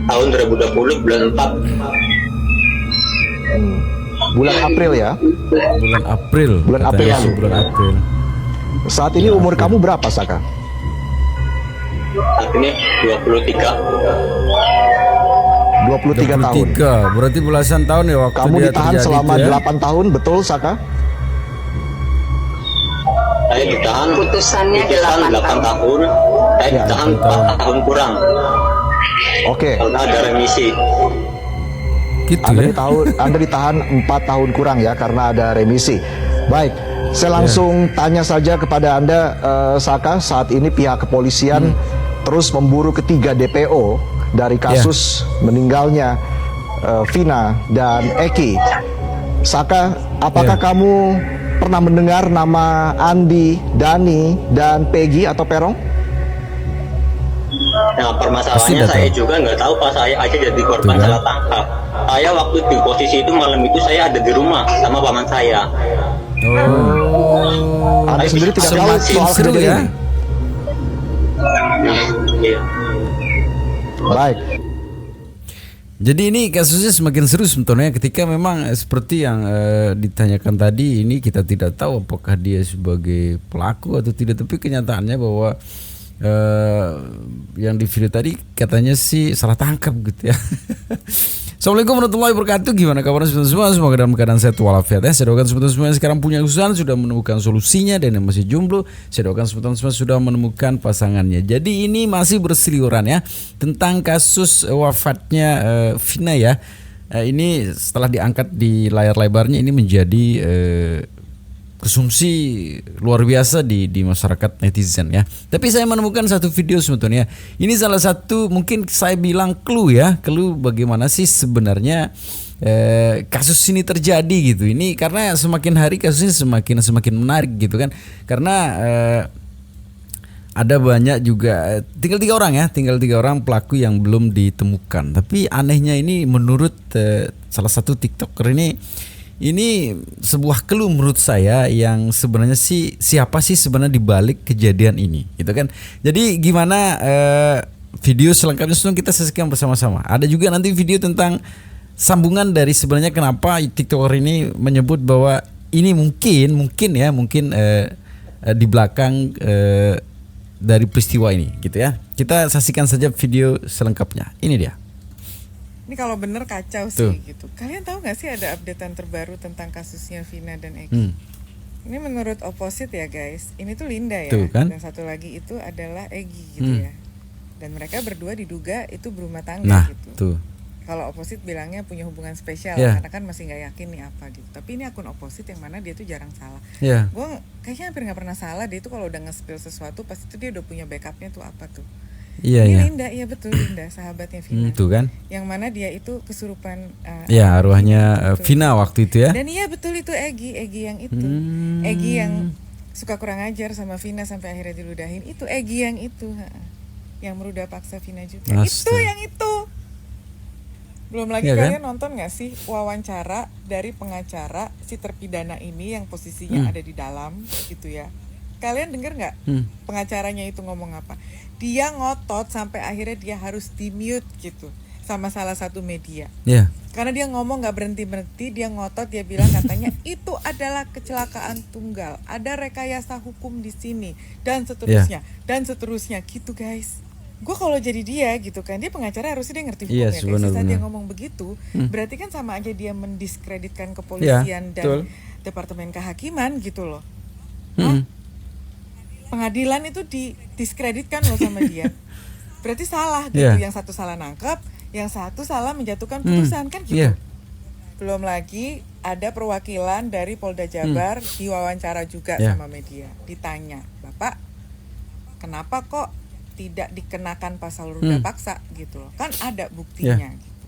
tahun 2020 bulan 4. Bulan April ya. Bulan April. Bulan katanya April lalu. Bulan April. Saat ini umur kamu berapa, Saka? Saat ini 23. 23 tahun. 23, berarti belasan tahun ya waktu Kamu dia ditahan terjadi selama itu ya? 8 tahun, betul, Saka? Saya ditahan Putusannya 8 8 tahun. Saya Ya, ditahan 8 4 tahun kurang Oke. karena ada remisi. Gitu Anda ya? ditahan 4 tahun kurang ya karena ada remisi. Baik, saya langsung tanya saja kepada Anda, Saka. Saat ini pihak kepolisian terus memburu ketiga DPO dari kasus meninggalnya Vina dan Eki. Saka, apakah kamu pernah mendengar nama Andi, Dani, dan Peggy atau Perong? Nah, Pasti permasalahannya udah saya tahu. juga nggak tahu, pas saya aja jadi korban Tuh kan? salah tangkap. Saya waktu di posisi itu malam itu saya ada di rumah sama paman saya. Oh. Anda sendiri tidak tahu Semakin soal seru kejadian ya. ini? Iya. Baik. Jadi ini kasusnya semakin seru sebetulnya ketika memang seperti yang ditanyakan tadi, ini kita tidak tahu apakah dia sebagai pelaku atau tidak, tapi kenyataannya bahwa yang di video tadi katanya sih salah tangkap gitu ya. Assalamualaikum warahmatullahi wabarakatuh. Gimana kabarnya semua? Semoga dalam keadaan sehat walafiat ya. Saya doakan semua yang sekarang punya usaha sudah menemukan solusinya, dan yang masih jomblo saya doakan semua sudah menemukan pasangannya. Jadi ini masih berseliweran ya tentang kasus wafatnya Vina ya. Ini setelah diangkat di layar lebarnya ini menjadi konsumsi luar biasa di masyarakat netizen ya. Tapi saya menemukan satu video sebetulnya. Ini salah satu mungkin saya bilang clue ya, clue bagaimana sih sebenarnya kasus ini terjadi gitu. Ini karena semakin hari kasusnya semakin menarik gitu kan. Karena ada banyak juga tinggal tiga orang pelaku yang belum ditemukan. Tapi anehnya ini menurut salah satu TikToker ini sebuah clue menurut saya yang sebenarnya sih siapa sih sebenarnya dibalik kejadian ini gitu kan. Jadi gimana video selengkapnya sudah kita saksikan bersama-sama. Ada juga nanti video tentang sambungan dari sebenarnya kenapa TikToker ini menyebut bahwa ini mungkin di belakang dari peristiwa ini gitu ya. Kita saksikan saja video selengkapnya. Ini dia. Ini kalau bener kacau Tuh. sih gitu. Kalian tahu nggak sih ada updatean terbaru tentang kasusnya Vina dan Eki? Ini menurut Opposite ya guys. Ini tuh Linda ya. Tuh, kan? Dan satu lagi itu adalah Egi gitu ya. Dan mereka berdua diduga itu berumah tangga Nah, gitu. tuh. Kalau Opposite bilangnya punya hubungan spesial Ya. karena kan masih nggak yakin nih apa gitu. Tapi ini akun Opposite yang mana dia tuh jarang salah. Ya. Gue kayaknya hampir nggak pernah salah. Dia tuh kalau udah nge-spill sesuatu pasti tuh dia udah punya backupnya tuh apa tuh. Iya Ini ya. Linda, iya betul Linda, sahabatnya Vina. Tuh kan. Yang mana dia itu kesurupan Ya, arwahnya Betul. Vina waktu itu ya. Dan iya betul itu Egi yang itu. Egi yang suka kurang ajar sama Vina sampai akhirnya diludahin. Itu Egi yang itu, yang merudah paksa Vina juga. Itu Astaga. yang itu. Belum lagi Iya, kalian nonton gak sih wawancara dari pengacara si terpidana ini yang posisinya ada di dalam gitu ya. Kalian denger nggak pengacaranya itu ngomong apa? Dia ngotot sampai akhirnya dia harus di-mute gitu sama salah satu media. Ya. Karena dia ngomong nggak berhenti, dia ngotot, dia bilang katanya itu adalah kecelakaan tunggal, ada rekayasa hukum di sini dan seterusnya gitu guys. Gue kalau jadi dia gitu kan, dia pengacara harusnya dia ngerti hukumnya. Yes, Kayak saat dia benar-benar. ngomong begitu, berarti kan sama aja dia mendiskreditkan kepolisian dan betul. departemen kehakiman gitu loh. Hah? Pengadilan itu didiskreditkan loh sama dia. Berarti salah gitu. Yeah. Yang satu salah nangkep, yang satu salah menjatuhkan putusan kan gitu. Yeah. Belum lagi ada perwakilan dari Polda Jabar diwawancara juga Yeah. sama media. Ditanya, "Bapak, kenapa kok tidak dikenakan pasal ruda paksa gitu loh? Kan ada buktinya gitu.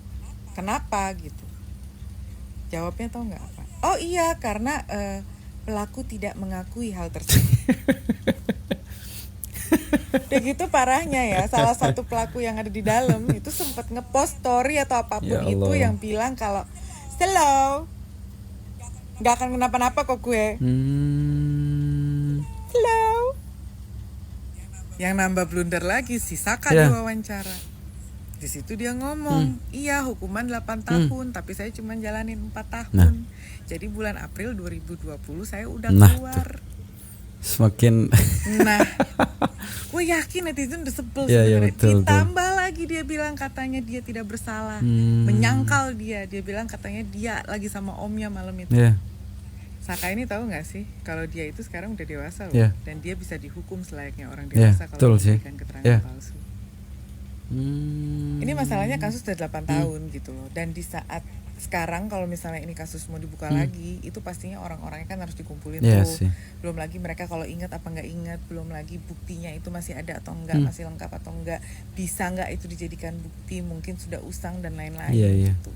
Kenapa gitu?" Jawabnya tau nggak apa? Oh iya, karena pelaku tidak mengakui hal tersebut. Udah gitu parahnya ya, salah satu pelaku yang ada di dalam itu sempat ngepost story atau apapun Ya itu Allah. yang bilang kalau slow, nggak akan kenapa-napa kok gue. Slow. Yang nambah blunder lagi si Saka Ya. diwawancara. Di situ dia ngomong, iya hukuman 8 tahun, tapi saya cuma jalanin 4 tahun. Nah. Jadi bulan April 2020 saya udah Nah, keluar. Semakin Nah, gue yakin netizen udah sebel Iya, iya, sebenarnya. betul, Ditambah lagi dia bilang katanya dia tidak bersalah, menyangkal dia bilang katanya dia lagi sama omnya malam itu. ya. Saka ini tahu nggak sih kalau dia itu sekarang udah dewasa loh, Iya. dan dia bisa dihukum selayaknya orang Iya, dewasa betul kalau sih. memberikan keterangan Iya. palsu. Ini masalahnya kasus udah 8 tahun gitu loh, dan di saat sekarang kalau misalnya ini kasus mau dibuka lagi, itu pastinya orang-orangnya kan harus dikumpulin Iya tuh. sih. Belum lagi mereka kalau ingat apa nggak ingat, belum lagi buktinya itu masih ada atau enggak, masih lengkap atau enggak, bisa nggak itu dijadikan bukti, mungkin sudah usang dan lain-lain Iya, iya. gitu.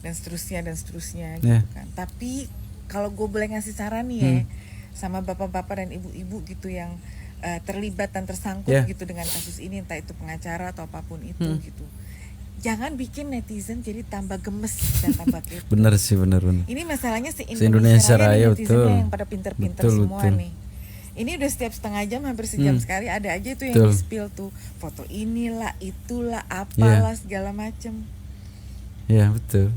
Dan seterusnya Iya. gitu kan. Tapi kalau gue boleh ngasih saran nih ya, sama bapak-bapak dan ibu-ibu gitu yang terlibat dan tersangkut Yeah. gitu dengan kasus ini, entah itu pengacara atau apapun itu gitu. Jangan bikin netizen jadi tambah gemes dan tambah kepo. Bener sih, bener. Ini masalahnya Se-Indonesia Raya, netizennya betul. yang pada pinter-pinter Betul, semua betul. nih. Ini udah setiap setengah jam, hampir sejam sekali ada aja tuh yang Betul. di-spill tuh foto inilah, itulah, apalah segala macem. Ya, betul.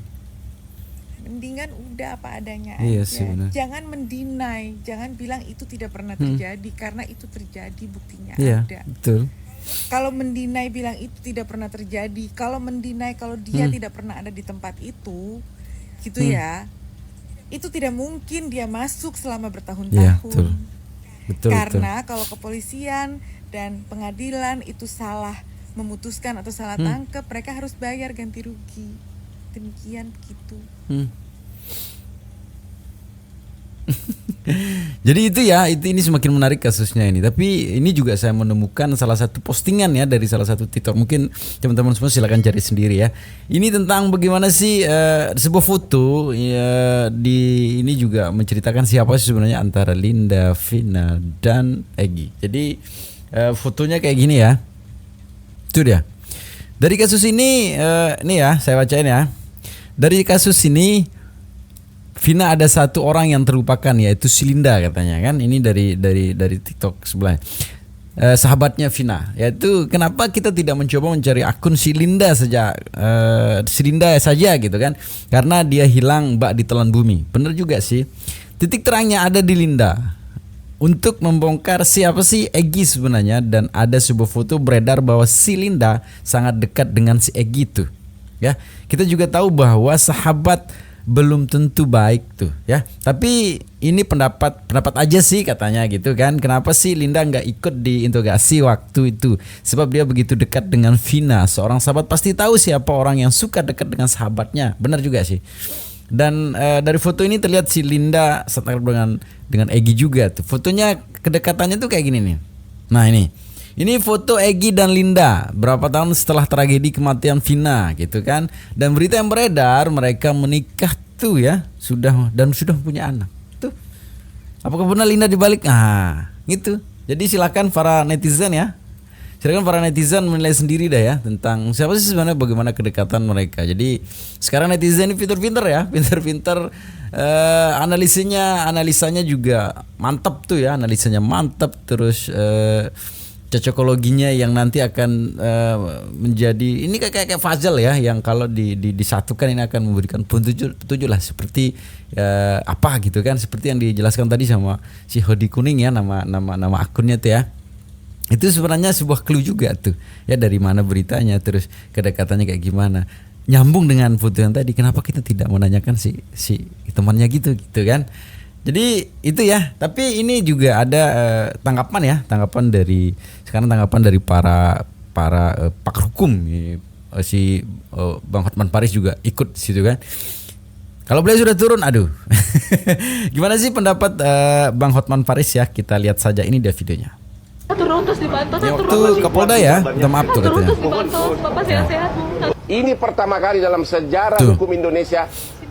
Mendingan udah apa adanya Iya aja. sih, benar. Jangan mendinai, jangan bilang itu tidak pernah terjadi, karena itu terjadi, buktinya Iya, ada. betul. Kalau mendinai bilang itu tidak pernah terjadi, kalau mendinai kalau dia tidak pernah ada di tempat itu, gitu ya, itu tidak mungkin dia masuk selama Iya, bertahun-tahun. betul. Betul, Karena kalau kepolisian dan pengadilan itu salah memutuskan atau salah tangkap, mereka harus bayar ganti rugi. Demikian begitu. Jadi itu ya, ini semakin menarik kasusnya ini. Tapi ini juga saya menemukan salah satu postingan ya dari salah satu TikTok. Mungkin teman-teman semua silakan cari sendiri ya. Ini tentang bagaimana sih sebuah foto ya, ini juga menceritakan siapa sih sebenarnya antara Linda, Vina dan Egy. Jadi fotonya kayak gini ya. Itu dia. Dari kasus ini nih ya, saya bacain ya. Dari kasus ini Vina ada satu orang yang terlupakan, yaitu si Linda katanya kan. Ini dari TikTok sebelah. Sahabatnya Vina, yaitu kenapa kita tidak mencoba mencari akun si Linda saja, gitu kan? Karena dia hilang bak ditelan bumi. Bener juga sih. Titik terangnya ada di Linda. Untuk membongkar siapa sih Egy sebenarnya, dan ada sebuah foto beredar bahwa si Linda sangat dekat dengan si Egy itu. Ya, kita juga tahu bahwa sahabat belum tentu baik tuh ya. Tapi ini pendapat aja sih katanya gitu kan. Kenapa sih Linda nggak ikut diinterogasi waktu itu? Sebab dia begitu dekat dengan Vina. Seorang sahabat pasti tahu siapa orang yang suka dekat dengan sahabatnya. Benar juga sih. Dan dari foto ini terlihat si Linda setara dengan Egy juga tuh. Fotonya kedekatannya tuh kayak gini nih. Nah ini foto Egy dan Linda berapa tahun setelah tragedi kematian Vina gitu kan. Dan berita yang beredar mereka menikah tuh ya, sudah punya anak. Tuh. Apakah benar Linda dibalik? Ah, gitu. Jadi silakan para netizen ya. Silakan para netizen menilai sendiri dah ya tentang siapa sih sebenarnya, bagaimana kedekatan mereka. Jadi sekarang netizen ini pinter-pinter ya, pinter-pinter analisanya juga mantap tuh ya, analisanya mantap, terus cocokologinya yang nanti akan menjadi ini kayak puzzle ya, yang kalau disatukan ini akan memberikan petunjuk lah seperti apa gitu kan, seperti yang dijelaskan tadi sama si Hodi Kuning ya, nama akunnya tuh ya. Itu sebenarnya sebuah clue juga tuh ya, dari mana beritanya, terus kedekatannya kayak gimana, nyambung dengan foto yang tadi. Kenapa kita tidak menanyakan si temannya gitu kan. Jadi itu ya. Tapi ini juga ada tanggapan dari para pakar hukum, si Bang Hotman Paris juga ikut situ kan. Kalau beliau sudah turun, aduh. Gimana sih pendapat Bang Hotman Paris ya? Kita lihat saja, ini dia videonya. Turun terus dipantau, Ya, waktu Kapolda ya, minta maaf tuh turun katanya. terus dipantau, Bapak sehat-sehat. Ini pertama kali dalam sejarah Tuh. hukum Indonesia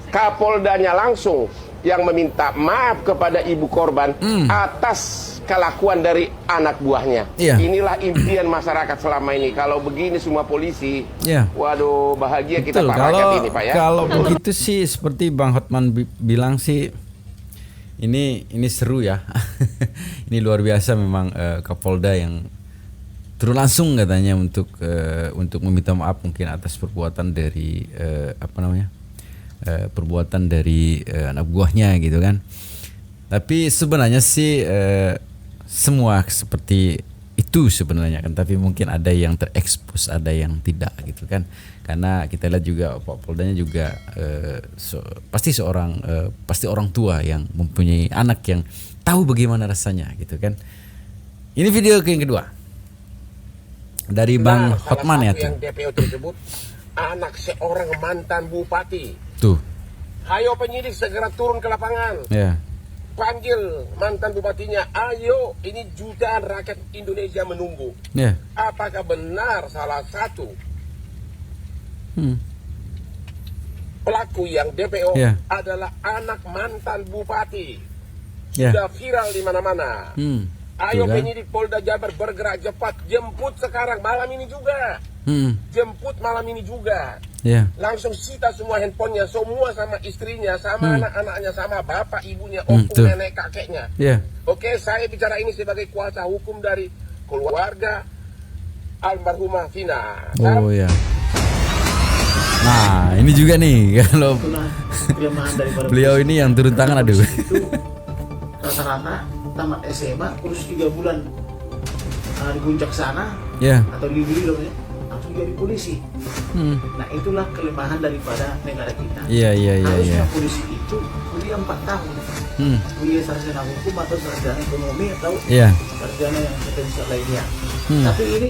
Kapoldanya langsung yang meminta maaf kepada ibu korban atas kelakuan dari anak buahnya. Iya. Inilah impian masyarakat selama ini. Kalau begini semua polisi, Iya. waduh bahagia kita Betul, Pak Rakyat ini Pak ya. kalau begitu sih seperti Bang Hotman bilang sih, ini seru ya. Ini luar biasa memang, Kapolda yang turun langsung katanya untuk meminta maaf mungkin atas perbuatan dari perbuatan dari anak buahnya gitu kan. Tapi sebenarnya sih semua seperti itu sebenarnya kan, tapi mungkin ada yang terekspos, ada yang tidak gitu kan. Karena kita lihat juga Pak Poldanya juga pasti orang tua yang mempunyai anak yang tahu bagaimana rasanya gitu kan. Ini video yang kedua dari Bang Hotman ya tuh. Yang DPO tersebut anak seorang mantan bupati. Tuh. Ayo penyidik segera turun ke lapangan. Ya. Panggil mantan bupatinya. Ayo, ini jutaan rakyat Indonesia menunggu. Ya. Apakah benar salah satu pelaku yang DPO Ya. adalah anak mantan bupati? Ya. Sudah viral di mana-mana. Ayo Tuh kan? penyidik Polda Jabar bergerak cepat. Jemput sekarang malam ini juga. Jemput malam ini juga. Ya. Langsung sita semua handphonenya, semua sama istrinya, sama anak-anaknya, sama bapak, ibunya, Tuh. nenek, kakeknya. Ya. Oke, saya bicara ini sebagai kuasa hukum dari keluarga almarhumah Vina. Oh ya. Nah, ini juga nih kalau Kelemahan daripada beliau ini yang turun tangan aduh. itu rata-rata tamat SMA kursus 3 bulan di puncak sana Ya. atau di Bili langsung jadi polisi. Nah itulah kelemahan daripada negara kita. Iya. Harusnya polisi itu kuliah 4 tahun. Kuliah sarjana hukum atau sarjana ekonomi atau Iya. sarjana yang potensial lainnya. Tapi ini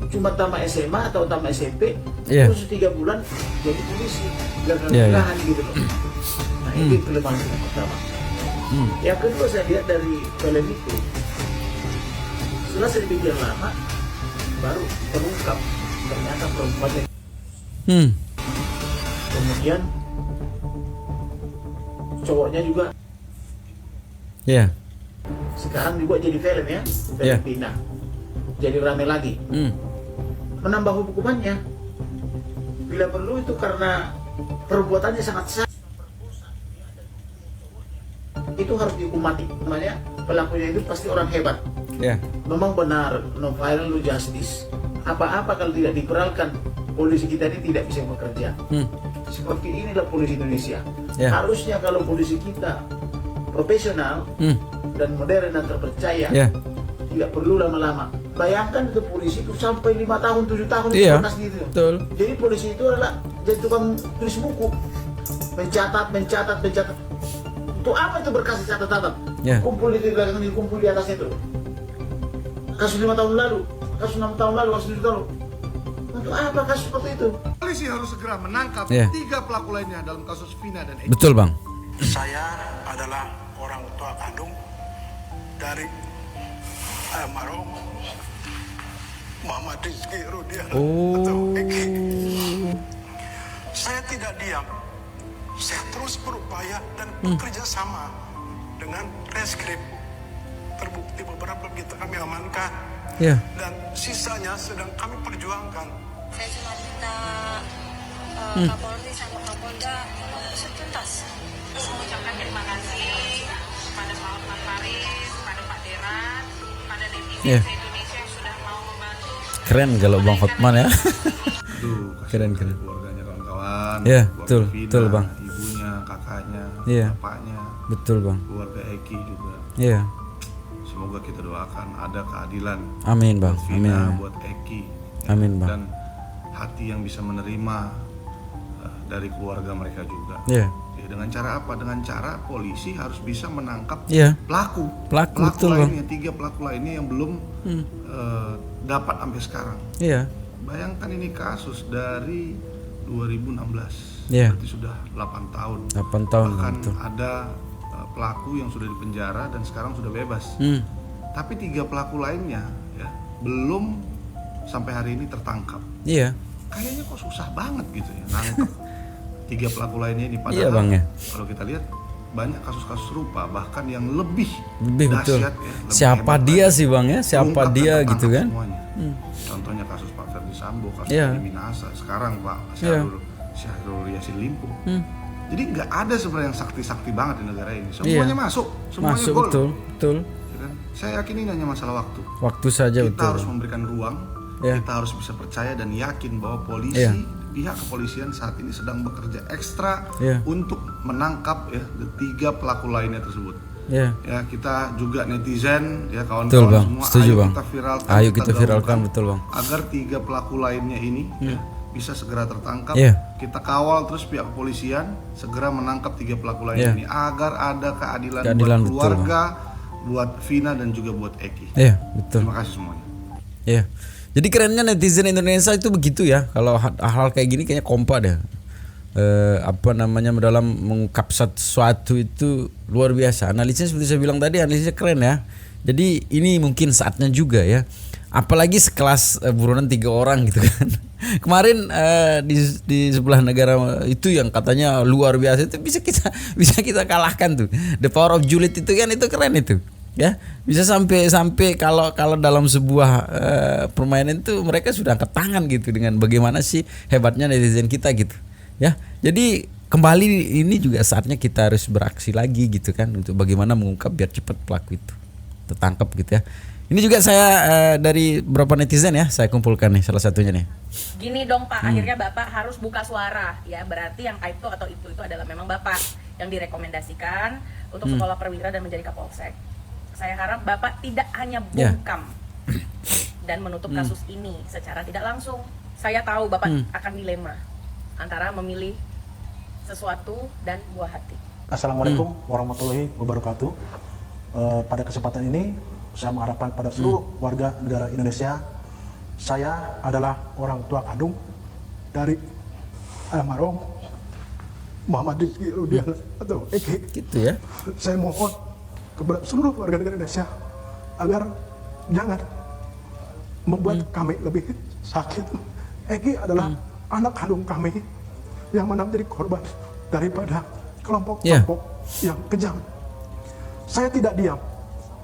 cuma tamat SMA atau tamat SMP, Iya. kursus 3 bulan jadi polisi, Iya. gagal gitu loh. Nah ini kelemahan yang pertama. Yang kedua saya lihat dari film itu, setelah sedemikian lama baru terungkap ternyata perempuannya. Kemudian cowoknya juga Ya. sekarang juga jadi film ya, film Iya. Pina. Jadi rame lagi. Menambah hukumannya bila perlu itu karena perbuatannya sangat besar. Itu harus dihukum mati. Namanya pelakunya itu pasti orang hebat. Ya. Memang benar, no violence no justice. Apa-apa kalau tidak diperalkan, polisi kita ini tidak bisa bekerja. Seperti inilah polisi Indonesia. Ya. Harusnya kalau polisi kita profesional dan modern dan terpercaya, Ya. tidak perlu lama-lama. Bayangkan itu polisi itu sampai 5 tahun, 7 tahun di Iya. berkas gitu. Betul. Jadi polisi itu adalah jadi tukang tulis buku, mencatat. Untuk apa itu berkas dicatat? Ya. Kumpul di belakang, dikumpul di atas itu. Kasus 5 tahun lalu, kasus 6 tahun lalu, kasus 7 tahun lalu. Untuk apa kasus seperti itu? Polisi harus segera menangkap Ya. 3 pelaku lainnya dalam kasus Vina dan Eki. Betul, Bang. Saya adalah orang tua kandung dari almarhum Muhammad Rizky Rudiana atau Eki. Saya tidak diam. Saya terus berupaya dan bekerja sama dengan Reskrim. Terbukti beberapa kita kami amankan. Ya. Dan sisanya sedang kami perjuangkan. Saya cuma minta Kapolri sama Kapolda mengusut tuntas. Terus mengucapkan terima kasih kepada Pak Hotman Paris, kepada Pak Deran, kepada netizen Ya. se-Indonesia yang sudah mau membantu. Keren kalau Bang Hotman ya. Keren. Keluarganya kawan-kawan. Ya, keluarga betul, Vina, betul, Bang. Ibunya, kakaknya, Iya. bapaknya, Betul, Bang. keluarga Eki juga. Iya. Semoga kita doakan ada keadilan Amin, Bang. buat Amin. Vina, buat Eki. Amin, Bang. Dan hati yang bisa menerima dari keluarga mereka juga. Iya. Ya, dengan cara apa? Dengan cara polisi harus bisa menangkap Iya. pelaku. Pelaku, betul, Bang. lainnya, 3 pelaku lainnya yang belum dapat sampai sekarang. Iya. Bayangkan ini kasus dari 2016. Iya. Berarti sudah 8 tahun. 8 tahun, Bahkan betul. ada pelaku yang sudah dipenjara dan sekarang sudah bebas. Tapi 3 pelaku lainnya ya belum sampai hari ini tertangkap. Iya. Kayaknya kok susah banget gitu ya nangkep 3 pelaku lainnya ini. Padahal Iya, Bang, ya. kalau kita lihat banyak kasus-kasus serupa bahkan yang lebih Betul. dahsyat ya, lebih Siapa hebat dia lagi. sih, Bang ya? Siapa Terungkap dan dia tertangkap gitu kan? semuanya. Contohnya kasus Pak Ferdi Sambo, kasus Iya. Edi Minasa, sekarang Pak Iya. Syahrul Yassin Limpo. Jadi nggak ada sebenarnya yang sakti-sakti banget di negara ini. Semuanya Iya. masuk, semuanya Masuk, gol. betul. Ya kan? Saya yakin ini hanya masalah waktu. Waktu saja, Kita betul. harus memberikan ruang, Ya. kita harus bisa percaya dan yakin bahwa polisi, Ya. pihak kepolisian saat ini sedang bekerja ekstra Ya. untuk menangkap ya 3 pelaku lainnya tersebut. Ya. Ya, kita juga netizen ya Betul, kawan-kawan Bang. semua, Setuju, ayo Bang. kita viralkan, Ayo kita viralkan, gaungkan betul, Bang. agar 3 pelaku lainnya ini ya, bisa segera tertangkap. Ya. Kita kawal terus pihak kepolisian segera menangkap 3 pelaku lainnya Ya. ini agar ada keadilan, Keadilan, buat betul, keluarga, buat Vina dan juga buat Eki. Iya, betul. Terima kasih semuanya. Iya. Jadi kerennya netizen Indonesia itu begitu ya. Kalau hal-hal kayak gini kayaknya kompak deh. Dalam mengungkap sesuatu itu luar biasa. Analisnya seperti saya bilang tadi, analisnya keren ya. Jadi ini mungkin saatnya juga ya. Apalagi sekelas buronan 3 orang gitu kan. Kemarin di sebelah negara itu yang katanya luar biasa itu bisa kita kalahkan tuh. The power of julid itu kan, itu keren itu. Ya, bisa sampai kalau dalam sebuah permainan itu mereka sudah angkat tangan gitu dengan bagaimana sih hebatnya netizen kita gitu. Ya. Jadi kembali ini juga saatnya kita harus beraksi lagi gitu kan untuk bagaimana mengungkap biar cepat pelaku itu tertangkap gitu ya. Ini juga saya dari beberapa netizen ya saya kumpulkan nih salah satunya nih. Gini dong Pak, akhirnya Bapak harus buka suara ya. Berarti yang itu atau itu adalah memang Bapak yang direkomendasikan untuk sekolah perwira dan menjadi Kapolsek. Saya harap Bapak tidak hanya bungkam dan menutup kasus ini secara tidak langsung. Saya tahu Bapak akan dilema antara memilih sesuatu dan buah hati. Assalamualaikum warahmatullahi wabarakatuh. Pada kesempatan ini saya mengharapkan pada seluruh warga negara Indonesia, saya adalah orang tua kandung dari almarhum Muhammad Rizky Rudial atau Eki. Gitu ya. Saya mohon kepada seluruh warga negara Indonesia agar jangan membuat kami lebih sakit. Eki adalah anak kandung kami yang mana menjadi korban daripada kelompok-kelompok yang kejam. Saya tidak diam.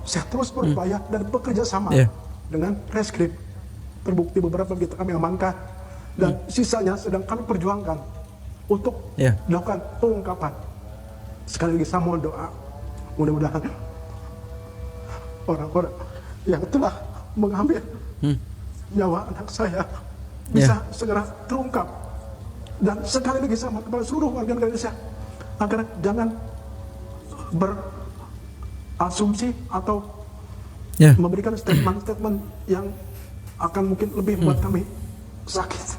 Saya terus berupaya dan bekerja sama dengan reskrim. Terbukti beberapa kita kami amankan dan sisanya sedang kami perjuangkan untuk dilakukan pengungkapan. Sekali lagi saya mohon doa, mudah-mudahan orang-orang yang telah mengambil nyawa anak saya bisa segera terungkap. Dan sekali lagi saya mohon kepada seluruh warga negara Indonesia agar jangan berasumsi atau memberikan statement-statement yang akan mungkin lebih membuat kami sakit.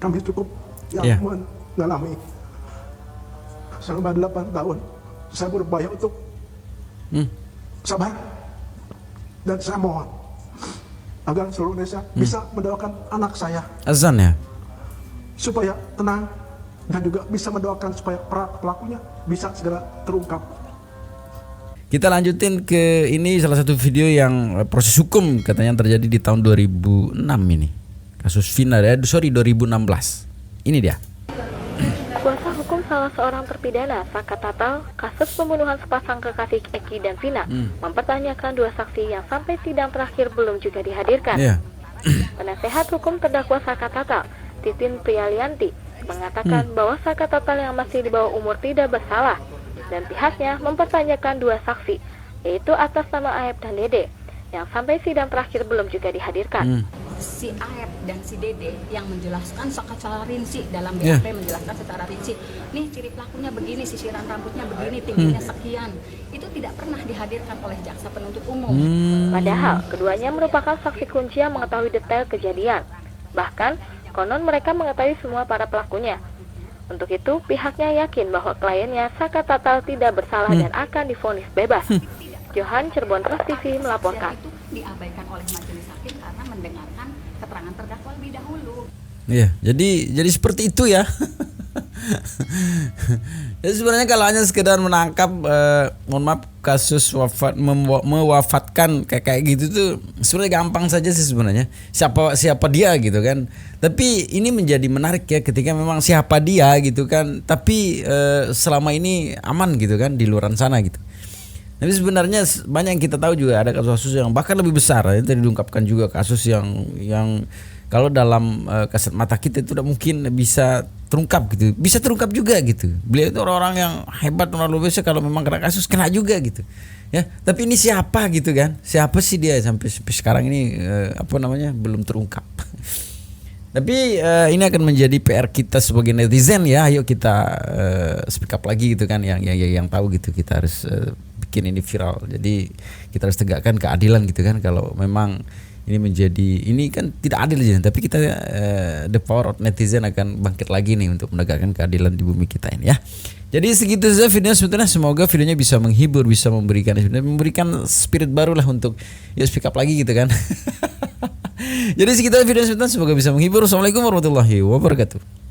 Kami cukup yang mengalami selama 8 tahun saya berupaya untuk sabar, dan saya mohon agar seluruh Indonesia bisa mendoakan anak saya azan ya supaya tenang, dan juga bisa mendoakan supaya pelakunya bisa segera terungkap. Kita lanjutin ke ini salah satu video yang proses hukum katanya terjadi di tahun 2006 ini. Kasus Vina 2016. Ini dia. Kuasa hukum salah seorang terpidana, Saka Tatal, kasus pembunuhan sepasang kekasih Eki dan Vina, mempertanyakan 2 saksi yang sampai sidang terakhir belum juga dihadirkan. Penasehat hukum terdakwa Saka Tatal, Titin Priyalianti, mengatakan bahwa Saka Tatal yang masih di bawah umur tidak bersalah, dan pihaknya mempertanyakan 2 saksi, yaitu atas nama Aep dan Dede, yang sampai sidang terakhir belum juga dihadirkan. Si Aep dan si Dede yang menjelaskan secara rinci dalam BAP, menjelaskan secara rinci, nih ciri pelakunya begini, sisiran rambutnya begini, tingginya sekian, itu tidak pernah dihadirkan oleh jaksa penuntut umum. Padahal keduanya merupakan saksi kunci yang mengetahui detail kejadian. Bahkan konon mereka mengetahui semua para pelakunya. Untuk itu, pihaknya yakin bahwa kliennya Saka Tatal tidak bersalah dan akan divonis bebas. Johan, Cirebon Trust TV melaporkan. Itu diabaikan oleh majelis hakim karena mendengarkan keterangan terdakwa lebih dahulu. Iya, jadi seperti itu ya. Jadi sebenarnya kalau hanya sekedar menangkap, mohon maaf, kasus mewafatkan kayak gitu tuh sebenarnya gampang saja sih sebenarnya. Siapa dia gitu kan. Tapi ini menjadi menarik ya ketika memang siapa dia gitu kan. Tapi selama ini aman gitu kan di luaran sana gitu. Tapi sebenarnya banyak yang kita tahu juga ada kasus-kasus yang bahkan lebih besar. Itu diungkapkan juga kasus yang kalau dalam kasat mata kita itu tidak mungkin bisa terungkap gitu. Bisa terungkap juga gitu. Beliau itu orang-orang yang hebat, orang luar biasa. Kalau memang kena kasus kena juga gitu. Ya, tapi ini siapa gitu kan? Siapa sih dia sampai sekarang ini belum terungkap. Tapi ini akan menjadi PR kita sebagai netizen ya. Ayo kita speak up lagi gitu kan, yang tahu gitu. Kita harus bikin ini viral. Jadi kita harus tegakkan keadilan gitu kan. Kalau memang ini kan tidak adil aja, tapi kita the power of netizen akan bangkit lagi nih untuk menegakkan keadilan di bumi kita ini ya. Jadi segitu saja videonya sebetulnya, semoga videonya bisa menghibur, bisa memberikan spirit baru lah untuk speak up lagi gitu kan. Jadi segitu video sebetulnya, semoga bisa menghibur. Assalamualaikum warahmatullahi wabarakatuh.